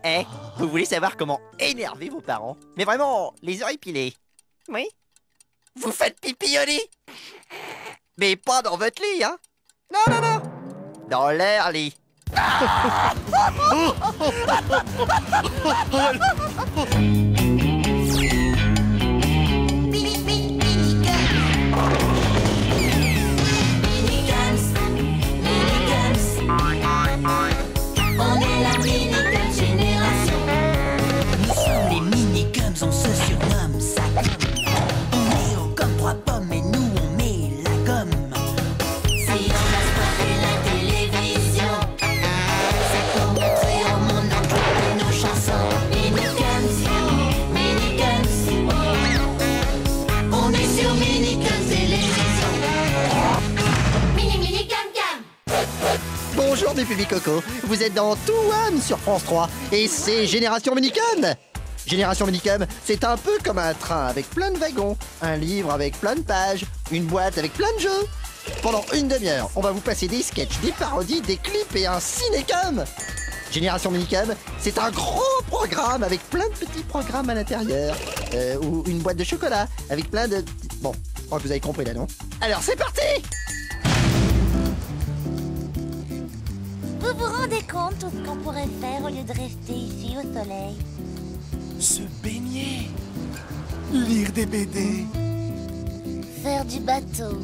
Eh, vous voulez savoir comment énerver vos parents? Mais vraiment, les oreilles pilées. Oui? Vous faites pipi au lit? Mais pas dans votre lit, hein? Non, non, non! Dans leur lit. On est la Minicum génération. Nous sommes les Minicums, on se surnomme ça. On est haut comme 3 pommes et nous on met la gomme. Si on a spoté la télévision, c'est pour montrer au monde entier nos chansons. Minicums, Minicums, on est sur Minicums Télévision. Minicum Cam. Bonjour mes publics cocos, vous êtes dans Touham sur France 3 et c'est Génération Minicum. Génération Minicum, c'est un peu comme un train avec plein de wagons, un livre avec plein de pages, une boîte avec plein de jeux. Pendant une demi-heure, on va vous passer des sketchs, des parodies, des clips et un cinécum. Génération Minicum, c'est un gros programme avec plein de petits programmes à l'intérieur. Ou une boîte de chocolat avec plein de... Bon, je crois que vous avez compris là, non? Alors c'est parti! Vous vous rendez compte tout ce qu'on pourrait faire au lieu de rester ici au soleil? Se baigner, lire des BD, Faire du bateau,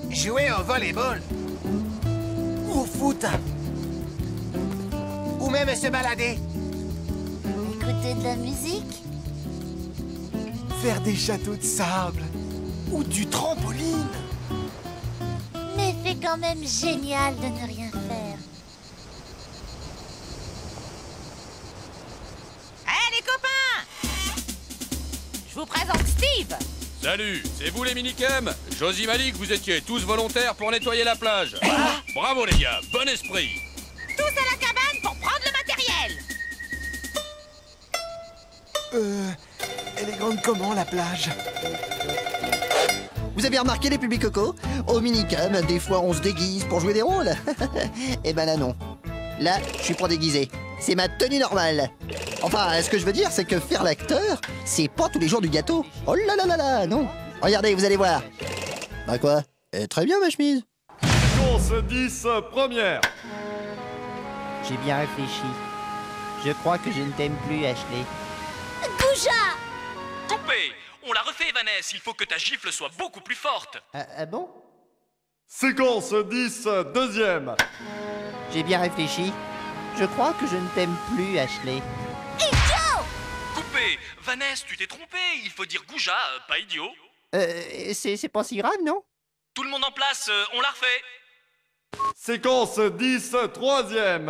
Jouer au volleyball. au foot, Ou même se balader. écouter de la musique, faire des châteaux de sable ou du trampoline. mais c'est quand même génial de ne rien faire. Hé les copains! Je vous présente Steve! Salut, c'est vous les minicums? Josie Malik, vous étiez tous volontaires pour nettoyer la plage. Bravo les gars, bon esprit. Tous à la cabane pour prendre le matériel! Elle est grande comment la plage? Vous avez remarqué les publics cocos? Au Minicum, des fois on se déguise pour jouer des rôles. Eh ben là non. Là, je suis pas déguisé. C'est ma tenue normale. Enfin, ce que je veux dire, c'est que faire l'acteur, c'est pas tous les jours du gâteau. Oh là là là là, non. Regardez, vous allez voir. Bah quoi? Très bien ma chemise. Séquence 10, première. J'ai bien réfléchi. Je crois que je ne t'aime plus, Ashley. Gouja! Coupé! On l'a refait, Vanessa, il faut que ta gifle soit beaucoup plus forte. Ah bon? Séquence 10, deuxième. J'ai bien réfléchi. Je crois que je ne t'aime plus, Ashley. Coupé! Vanessa, tu t'es trompé, il faut dire Gouja, pas idiot. C'est pas si grave, non? Tout le monde en place, on l'a refait. Séquence 10, troisième.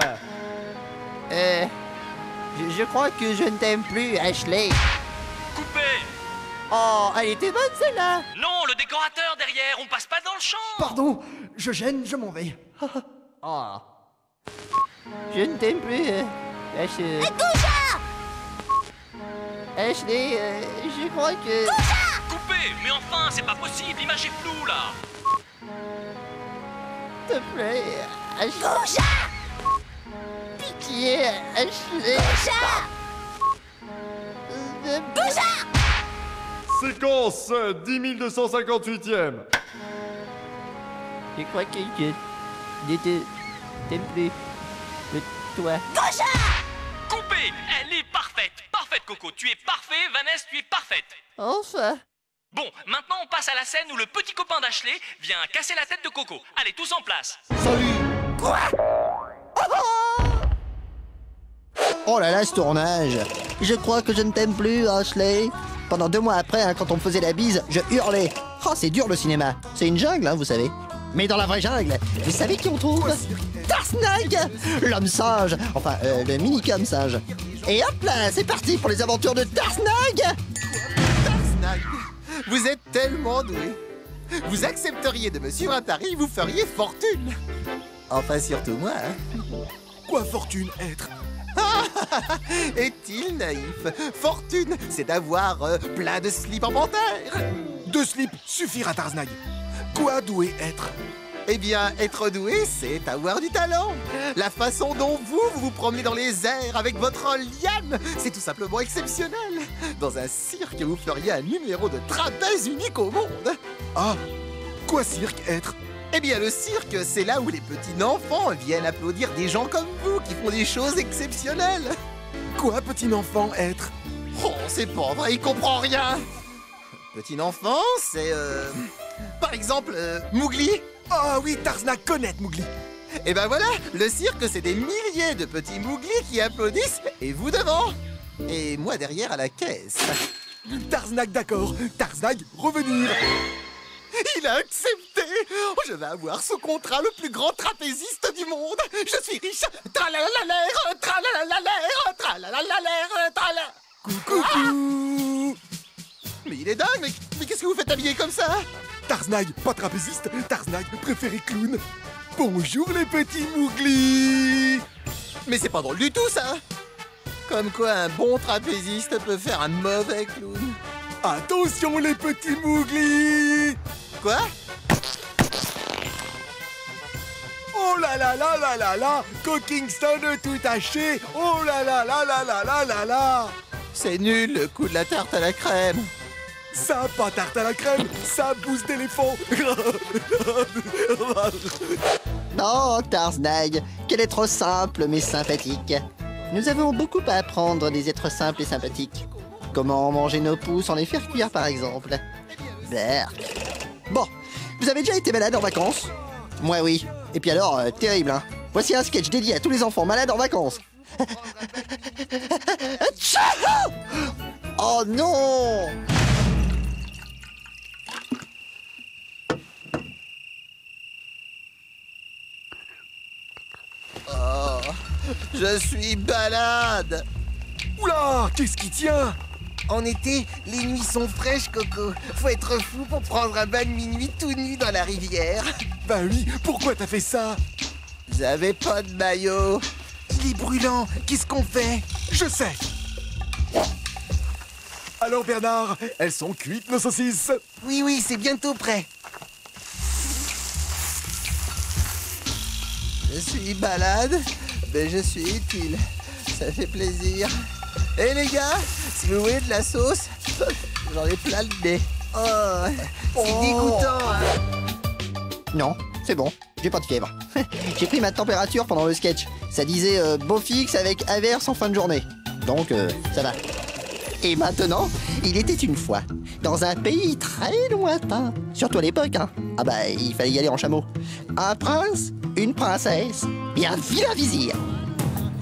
Je crois que je ne t'aime plus, Ashley. Coupé! Oh, elle était bonne celle-là. Non, le décorateur derrière, on passe pas dans le champ. Pardon, je gêne, je m'en vais. Oh. Je ne t'aime plus, Ashley. Ashley, je crois que... Coupé! Mais enfin, c'est pas possible, l'image est floue là. S'il te plaît, Ashley. Pitié, Ashley. Séquence 10 258e. Je crois que je ne t'aime plus. De toi. Coupé! Elle est parfaite! Parfaite, Coco, tu es parfait, Vanessa, tu es parfaite! Enfin. Bon, maintenant on passe à la scène où le petit copain d'Ashley vient casser la tête de Coco. Allez, tous en place! Oh là là, ce tournage. Je crois que je ne t'aime plus, Ashley. Pendant 2 mois après, hein, quand on me faisait la bise, je hurlais. Oh, c'est dur le cinéma. C'est une jungle, hein, vous savez. Mais dans la vraie jungle, vous savez qui on trouve? Tarsnag, l'homme singe. Enfin, le minicum singe. Et hop là, c'est parti pour les aventures de Tarsnag. Tarsnag, vous êtes tellement doué. Vous accepteriez de me suivre à Paris, vous feriez fortune. Enfin, surtout moi, hein. Quoi fortune être? Est-il naïf? Fortune, c'est d'avoir plein de slips en panthère. 2 slips suffira, Tarsnag. Quoi doué être? Eh bien, être doué, c'est avoir du talent. La façon dont vous vous promenez dans les airs avec votre liane, c'est tout simplement exceptionnel. Dans un cirque, vous feriez un numéro de trapèze unique au monde. Ah, quoi cirque être? Eh bien, le cirque, c'est là où les petits enfants viennent applaudir des gens comme vous qui font des choses exceptionnelles. Quoi petit enfant être? Oh, c'est pas vrai, il comprend rien. Petit enfant, c'est... Par exemple, Mowgli. Ah oui, Tarznak connaît Mowgli. Et ben voilà, le cirque, c'est des milliers de petits Mowgli qui applaudissent, et vous devant. Et moi derrière à la caisse. Tarznak d'accord. Tarznak revenir. Il a accepté. Oh, je vais avoir sous contrat le plus grand trapéziste du monde. Je suis riche. Tralalalère, tralalalère, tralalalère, tralala. Coucou. Mais il est dingue, mais qu'est-ce que vous faites habiller comme ça? Tarznak, pas trapéziste. Tarznak préféré clown. Bonjour les petits Mowgli. Mais c'est pas drôle du tout ça. Comme quoi un bon trapéziste peut faire un mauvais clown. Attention les petits Mowgli. Quoi? Oh là là là là là là, Kingston tout haché. Oh là là là là là là là là. C'est nul le coup de la tarte à la crème. Ça, pas tarte à la crème, ça bouse d'éléphant. Oh, Tarznak, quel être simple mais sympathique. Nous avons beaucoup à apprendre des êtres simples et sympathiques. Comment manger nos poux sans les faire cuire, par exemple. Berk. Bon, vous avez déjà été malade en vacances? Moi, oui. Et puis alors, terrible, hein. Voici un sketch dédié à tous les enfants malades en vacances. Oh non! Oh, je suis balade. Oula, qu'est-ce qui tient? En été, les nuits sont fraîches, Coco. Faut être fou pour prendre un bain de minuit tout nu dans la rivière. Bah oui, pourquoi t'as fait ça? J'avais pas de maillot. Il est brûlant. Qu'est-ce qu'on fait? Je sais. Alors Bernard, elles sont cuites nos saucisses? Oui, oui, c'est bientôt prêt. Je suis balade, mais je suis utile. Ça fait plaisir. Et les gars, si vous voulez de la sauce, j'en ai plein le nez. Oh, c'est dégoûtant, hein. Non, c'est bon, j'ai pas de fièvre. J'ai pris ma température pendant le sketch. Ça disait beau fixe avec averse en fin de journée. Donc, ça va. Et maintenant, il était une fois, dans un pays très lointain, surtout à l'époque, hein. Ah bah, il fallait y aller en chameau. Un prince, une princesse, et un vilain vizir.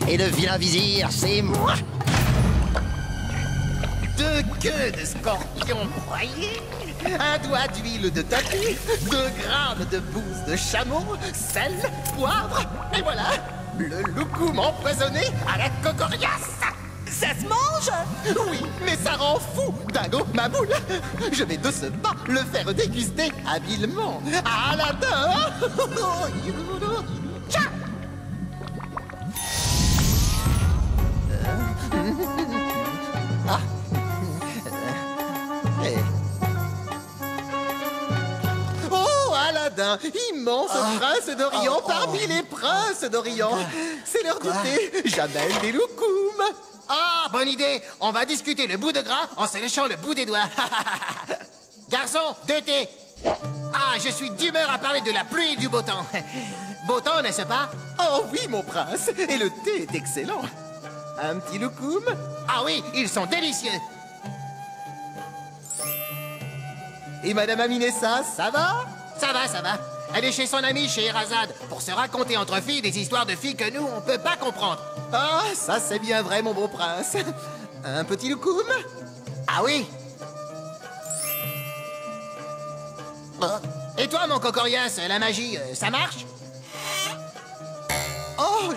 Et le vilain vizir, c'est moi. 2 queues de scorpion broyées, 1 doigt d'huile de tapis, 2 grammes de bouse de chameau, sel, poivre, et voilà, le loukoum empoisonné à la cocoriace. Ça se mange? Oui, mais ça rend fou, Dingo, ma boule. Je vais de ce pas le faire déguster habilement à Aladdin. Tcha. Ah. Oh, Aladdin, immense prince d'Orient parmi les princes d'Orient. C'est l'heure du thé, j'amène des loukoums. Ah, bonne idée. On va discuter le bout de gras en se léchant le bout des doigts. Garçon, 2 thés. Ah, je suis d'humeur à parler de la pluie et du beau temps. Beau temps, n'est-ce pas? Oh oui, mon prince. Et le thé est excellent. Un petit loukoum? Ah oui, ils sont délicieux. Et Madame Aminessa, ça va? Ça va, ça va. Elle est chez son amie Scheherazade pour se raconter entre filles des histoires de filles que nous, on peut pas comprendre. Ah, ça c'est bien vrai, mon beau prince. Un petit loukoum? Ah oui. Oh. Et toi, mon cocorias, la magie, ça marche? Oh,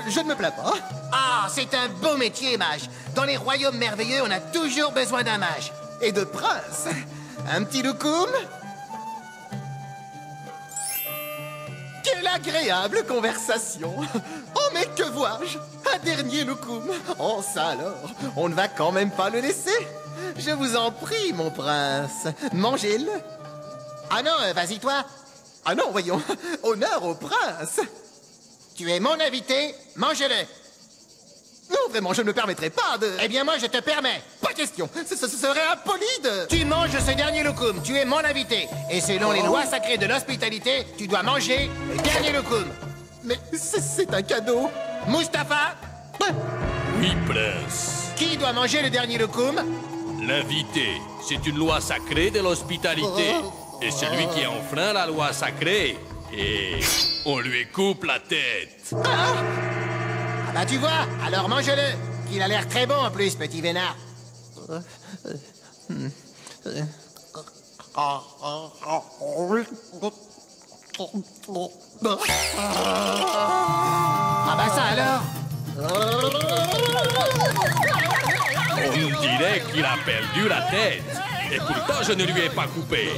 je ne me plains pas. Ah, c'est un beau métier, mage. Dans les royaumes merveilleux, on a toujours besoin d'un mage. Et de prince. Un petit loukoum? Quelle agréable conversation. Oh, mais que vois-je? Un dernier loukoum. Oh, ça alors, on ne va quand même pas le laisser. Je vous en prie, mon prince. Mangez-le. Ah non, vas-y, toi. Ah non, voyons. Honneur au prince. Tu es mon invité, mange-le. Non, vraiment, je ne me permettrai pas de... Eh bien, moi, je te permets. Pas question. Ce serait impoli de... Tu manges ce dernier loukoum. Tu es mon invité. Et selon les lois sacrées de l'hospitalité, tu dois manger le dernier loukoum. Mais c'est un cadeau. Mustapha? Oui, prince. Qui doit manger le dernier loukoum? L'invité, c'est une loi sacrée de l'hospitalité. Et celui qui enfreint la loi sacrée, et on lui coupe la tête. Ah bah tu vois, alors mange-le. Qu'il a l'air très bon en plus, petit vénard. Ah bah ça alors. On dirait qu'il a perdu la tête. Et pourtant, je ne lui ai pas coupé.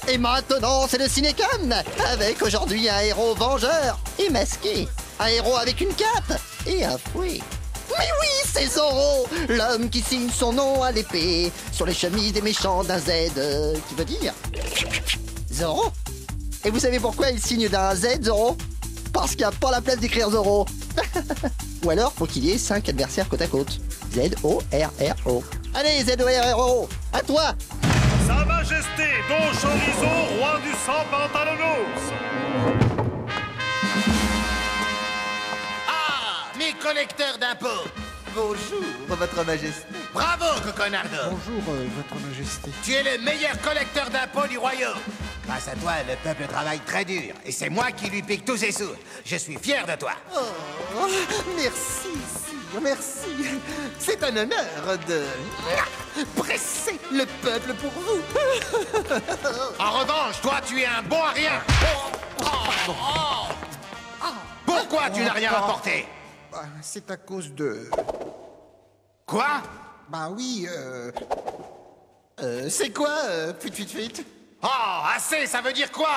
Et maintenant, c'est le Cinécon, avec aujourd'hui un héros vengeur et masqué. Un héros avec une cape et un fouet. Mais oui, c'est Zorro, l'homme qui signe son nom à l'épée sur les chemises des méchants d'un Z, qui veut dire Zorro. Et vous savez pourquoi il signe d'un Z, Zorro? Parce qu'il n'y a pas la place d'écrire Zorro. Ou alors, faut qu'il y ait 5 adversaires côte à côte. Z-O-R-R-O. Allez, Z-O-R-R-O, à toi. Sa Majesté, Don Chorizo, roi du sang Pantalonos. Ah, mes collecteurs d'impôts. Bonjour, votre majesté. Bravo, Coconardo. Bonjour, votre majesté. Tu es le meilleur collecteur d'impôts du royaume. Grâce à toi, le peuple travaille très dur. Et c'est moi qui lui pique tous ses sous. Je suis fier de toi. Oh, merci, sire, merci. C'est un honneur de presser le peuple pour vous. En revanche, toi, tu es un bon à rien. Pourquoi tu n'as rien rapporté? C'est à cause de... Quoi? Bah oui, C'est quoi, fuit? Oh, assez, ça veut dire quoi,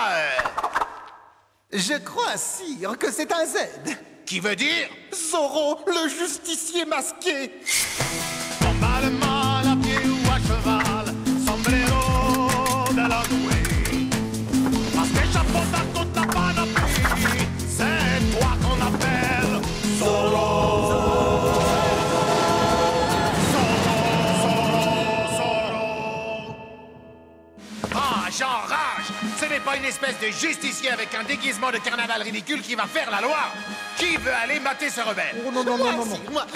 Je crois, sire, que c'est un Z. Qui veut dire? Zorro, le justicier masqué. Emballement à pied ou à cheval, sombrero de la nuit. Parce que chapeau dans toute la panoplie, c'est toi qu'on appelle Zorro. Ah, j'enrage! Ce n'est pas une espèce de justicier avec un déguisement de carnaval ridicule qui va faire la loi! Qui veut aller mater ce rebelle? Oh non, non, non, non, non. Moi!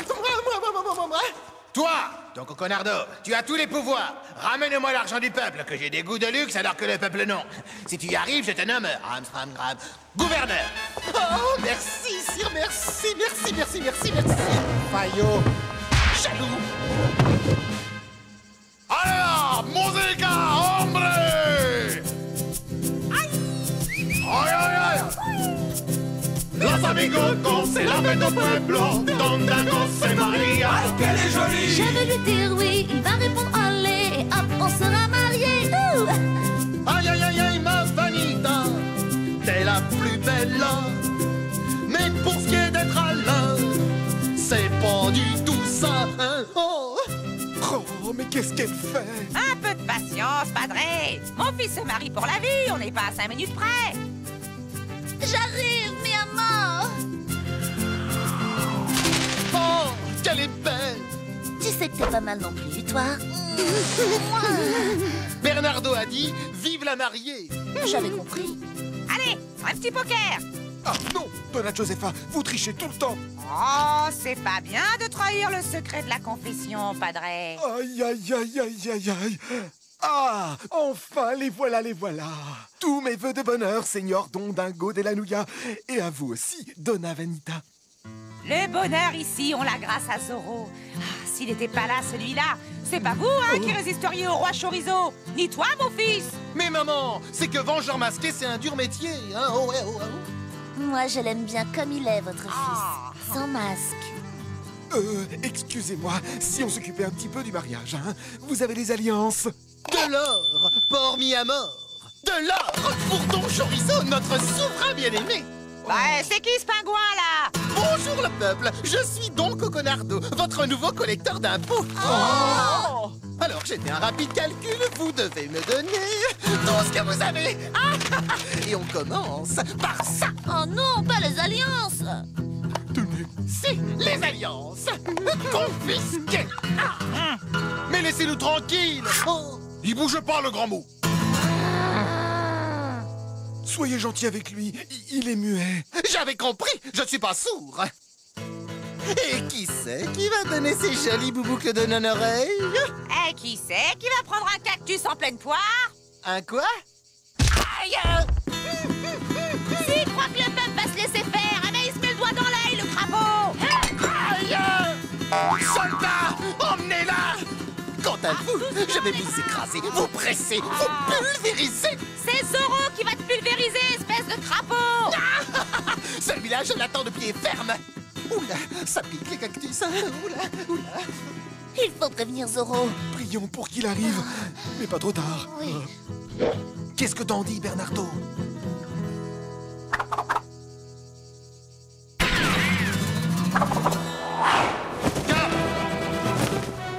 Toi, donc Coconardo, tu as tous les pouvoirs. Ramène-moi l'argent du peuple, que j'ai des goûts de luxe alors que le peuple non. Si tu y arrives, je te nomme Ramsramgram gouverneur. Oh, merci, sire, merci. Fayot. Jaloux. Alors, música, hombre! Ay! Los amigos c'est la fête au pueblo, donde José Maria. Qu'elle est jolie! Je vais lui dire oui, il va répondre allez, et hop, on sera mariés. Ouh. Aïe, ma vanita, t'es la plus belle. Mais pour ce qui est d'être à l'heure, c'est pas du tout ça, hein? Oh, mais qu'est-ce qu'elle fait? Un peu de patience, padré. Mon fils se marie pour la vie, on n'est pas à 5 minutes près. J'arrive, mi amor. oh, qu'elle est belle! Tu sais que t'es pas mal non plus, toi. Bernardo a dit vive la mariée. J'avais compris. Allez, un petit poker. Ah non, Donna Josefa, vous trichez tout le temps. Oh, c'est pas bien de trahir le secret de la confession, padré. Aïe. Ah, enfin, les voilà. Tous mes vœux de bonheur, Seigneur Don Dingo de la Nougat. Et à vous aussi, Donna Vanita. Le bonheur ici, on l'a grâce à Zorro. Ah, s'il n'était pas là, celui-là, c'est pas vous, hein, qui résisteriez au roi Chorizo. Ni toi, mon fils. Mais maman, c'est que vengeur masqué, c'est un dur métier, hein? Oh. Moi, je l'aime bien comme il est, votre fils. Sans masque. Excusez-moi, si on s'occupait un petit peu du mariage, hein? Vous avez les alliances. De l'or, port mis à mort. De l'or pour Don Chorizo, notre souverain bien-aimé. Ouais, c'est qui ce pingouin, là? Bonjour le peuple, je suis Don Coconardo, votre nouveau collecteur d'impôts. Alors j'ai fait un rapide calcul, vous devez me donner tout ce que vous avez. Et on commence par ça. Oh non, pas les alliances. Si, les alliances confisquées. Mais laissez-nous tranquilles. Il bouge pas, le grand mot. Soyez gentil avec lui, il est muet. J'avais compris, je suis pas sourd. Et qui c'est qui va donner ces jolies bouboucles de non-oreilles? Et qui c'est qui va prendre un cactus en pleine poire? Un quoi? Aïe! S'il croit que le peuple va se laisser faire, eh ben il se met le doigt dans l'ail, le crapaud. Aïe! Soldats, emmenez-la! Quant à vous, je vais vous écraser, vous presser, vous pulvériser! C'est Zoro qui va te pulvériser, espèce de crapaud! Celui-là, je l'attends de pied ferme! Oula, ça pique les cactus! Oula, oula! Il faut prévenir Zoro. Prions pour qu'il arrive, mais pas trop tard. Oui. Qu'est-ce que t'en dis, Bernardo? Cap!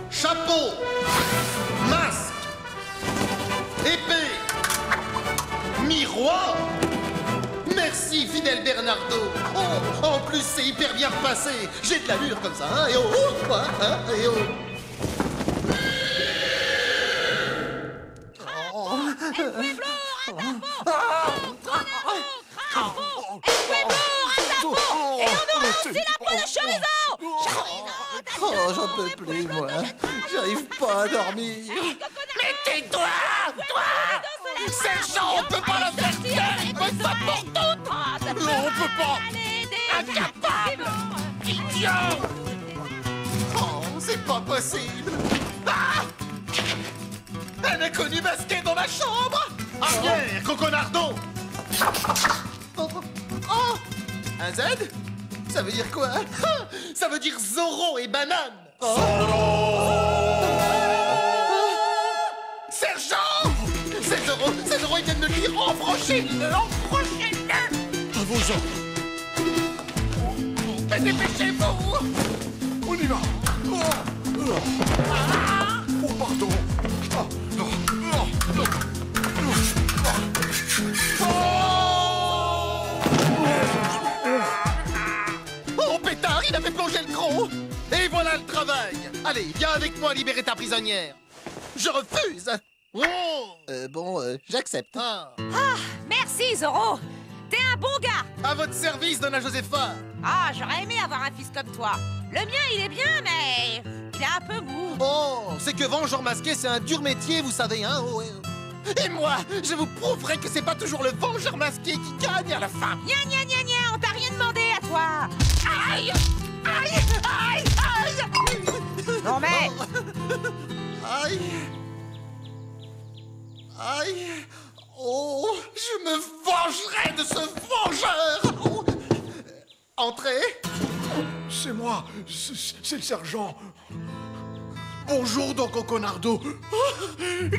Chapeau! Masque! Épée! Miroir! Merci, fidèle Bernardo! Oh, en plus, c'est hyper bien repassé! J'ai de l'allure comme ça, hein? Et oh, oh, hein? Et oh! Et on aura aussi la peau de chorizo! Oh, j'en peux plus, moi! J'arrive pas à dormir! Mais tais-toi! Toi! Sergent, on peut pas la faire taire! Une bonne fois pour toutes! Non, on peut pas! Incapable! Idiot! Oh, c'est pas possible! Ah! Un inconnu masqué dans ma chambre! Arrière, Coconardo! Oh, oh! Un Z? Ça veut dire quoi? Ça veut dire Zoro et banane! Sergent! C'est Zoro, il vient de me dire embrochez-le! Embrochez-le! À vos ordres. Mais dépêchez-vous! On y va. Oh, pardon. Oh, pétard, il avait plongé le gros! Et voilà le travail! Allez, viens avec moi libérer ta prisonnière! Je refuse! J'accepte. Ah, merci Zoro! T'es un bon gars! À votre service, Donna Josefa! Ah, j'aurais aimé avoir un fils comme toi. Le mien, il est bien, mais il est un peu mou. Oh, c'est que vengeur masqué, c'est un dur métier, vous savez, hein? Oh, ouais. Et moi, je vous prouverai que c'est pas toujours le vengeur masqué qui gagne à la fin! Gna gna gna gna, on t'a rien demandé à toi! Aïe! Aïe! Aïe! Aïe! Non mais... Aïe! Aïe! Oh, je me vengerai de ce vengeur! Oh. Entrez! C'est moi, c'est le sergent. Bonjour, Don Coconardo.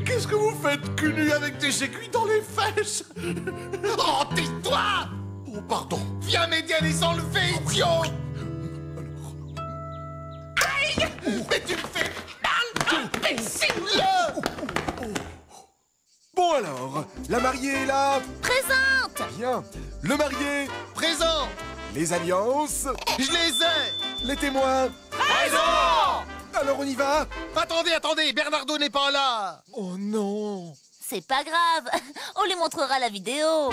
Qu'est-ce que vous faites cul nu avec des aiguilles dans les fesses? Oh, tais-toi! Oh, pardon. Viens m'aider à les enlever, idiot! Aïe! Mais tu me fais mal, imbécile! Bon alors, la mariée est là. Présente. Bien. Le marié, Présent! les alliances, Je les ai! les témoins. Présent! Alors on y va? Attendez, Bernardo n'est pas là! Oh non. C'est pas grave. On lui montrera la vidéo.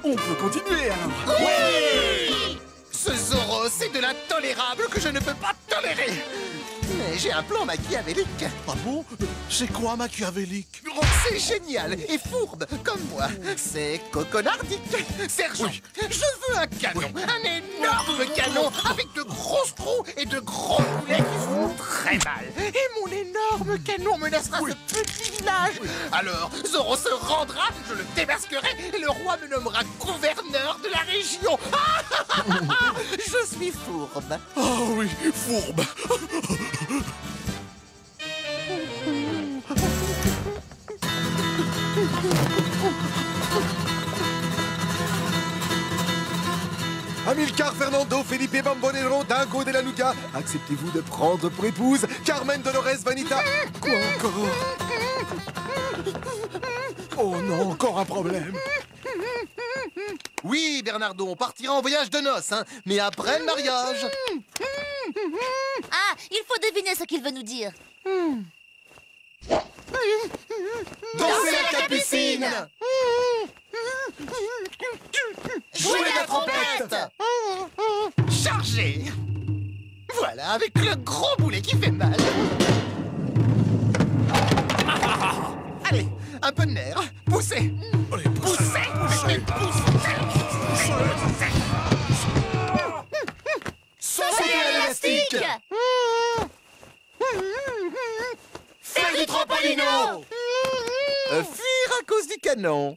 On peut continuer alors. Oui! Ce Zoro, c'est de l'intolérable que je ne peux pas tolérer! Mais j'ai un plan machiavélique. Ah bon? C'est quoi machiavélique? Oh, c'est génial et fourbe, comme moi. C'est coconardique. Sergent, je veux un canon, un énorme canon avec de grosses trous et de gros boulets qui font très mal. Et mon énorme canon menacera ce petit village. Alors, Zoro se rendra, je le démasquerai et le roi me nommera gouverneur de la région. Je suis fourbe. Oh oui, fourbe. Amilcar Fernando Felipe Bambolero Dingo de la Nougat, acceptez-vous de prendre pour épouse Carmen Dolores Vanita? Quoi encore? Oh non, encore un problème. Oui, Bernardo, on partira en voyage de noces, hein, mais après le mariage. Ah, il faut deviner ce qu'il veut nous dire. Danser la capucine. Jouer la trompette. Charger. Voilà, avec le gros boulet qui fait mal. Allez, un peu de nerf. Poussez. Poussez. Sauter à l'élastique. Faire du trampolino. Fuir à cause du canon.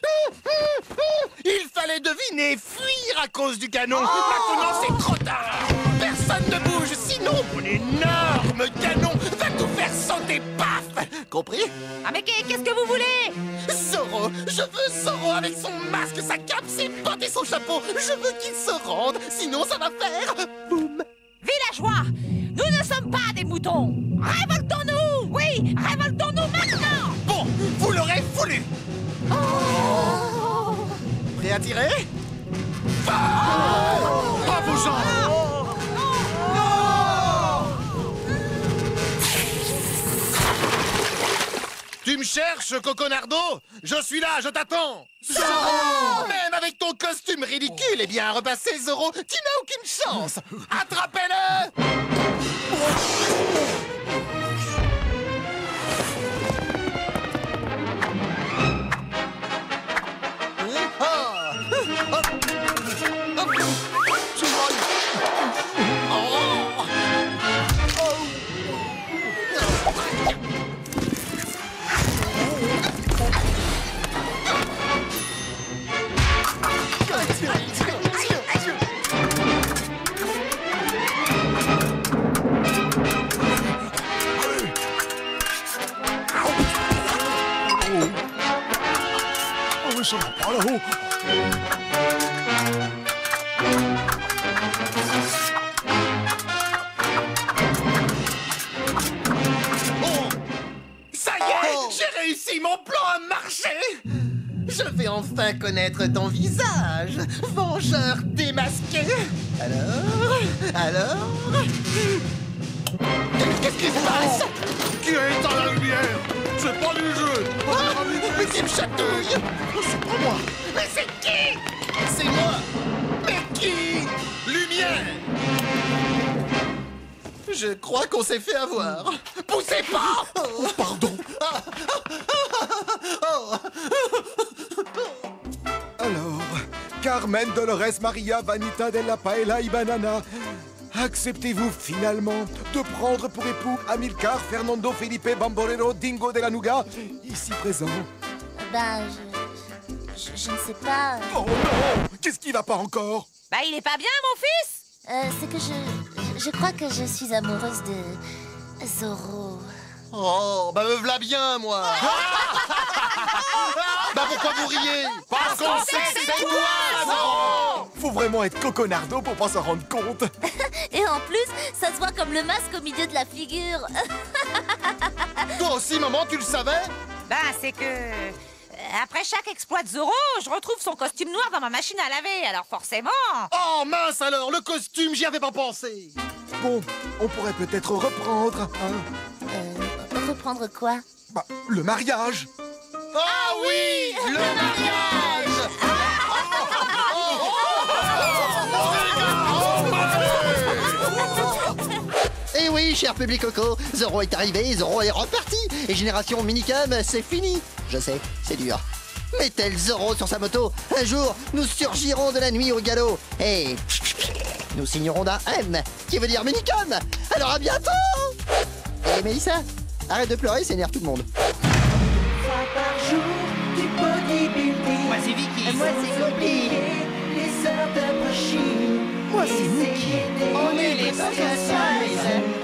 Il fallait deviner, fuir à cause du canon. Maintenant, c'est trop tard. Personne ne bouge, sinon mon énorme canon va tout faire sauter, paf. Compris? Ah mais qu'est-ce que vous voulez? Zorro, je veux Zorro avec son masque, sa cape, ses bottes et son chapeau. Je veux qu'il se rende, sinon ça va faire boum. Villageois, nous ne sommes pas des moutons. Révoltons-nous. Oui, révoltons-nous maintenant. Bon, vous l'aurez voulu. Prêt à tirer? Bravo Jean. Tu me cherches, Coconardo? Je suis là, je t'attends. Zorro! Même avec ton costume ridicule, eh bien, repasser Zorro, tu n'as aucune chance. Attrapez-le! Ça va pas là-haut. Ça y est, j'ai réussi, mon plan a marché. Je vais enfin connaître ton visage, vengeur démasqué. Alors qu'est-ce qui se passe? Qui est dans la lumière? C'est pas du jeu. Mais qui me chatouille? C'est pas moi. Mais c'est qui? C'est moi. Mais qui? Lumière. Je crois qu'on s'est fait avoir. Poussez pas! Oh, pardon. Alors, Carmen Dolores Maria Vanita de la Paella y Banana, acceptez-vous finalement de prendre pour époux Amilcar Fernando Felipe Bambolero Dingo de la Nougat, ici présent? Ben, je ne sais pas. Oh non! Qu'est-ce qui va pas encore? Bah il est pas bien mon fils. C'est que je crois que je suis amoureuse de Zorro. Oh, bah me v'là bien, moi. Bah pourquoi vous riez? Parce qu'on sait que c'est toi, Zorro. Faut vraiment être Coconardo pour pas s'en rendre compte. Et en plus, ça se voit comme le masque au milieu de la figure. Toi aussi, maman, tu le savais? Ben c'est que... après chaque exploit de Zorro, je retrouve son costume noir dans ma machine à laver, alors forcément... Oh mince alors, le costume, j'y avais pas pensé. Bon, on pourrait peut-être reprendre, hein? Reprendre quoi? Bah, le mariage. Ah oui, le mariage. Et oui, cher public Coco, Zorro est arrivé, Zorro est reparti. Et Génération Minicum, c'est fini. Je sais, c'est dur. Mais tel Zorro sur sa moto, un jour, nous surgirons de la nuit au galop. Et nous signerons d'un M, qui veut dire Minicum. Alors à bientôt. Et Mélissa, arrête de pleurer, ça énerve tout le monde. Moi c'est Vicky. Moi c'est Gopi. Moi c'est Mickey. On est les Butterflies.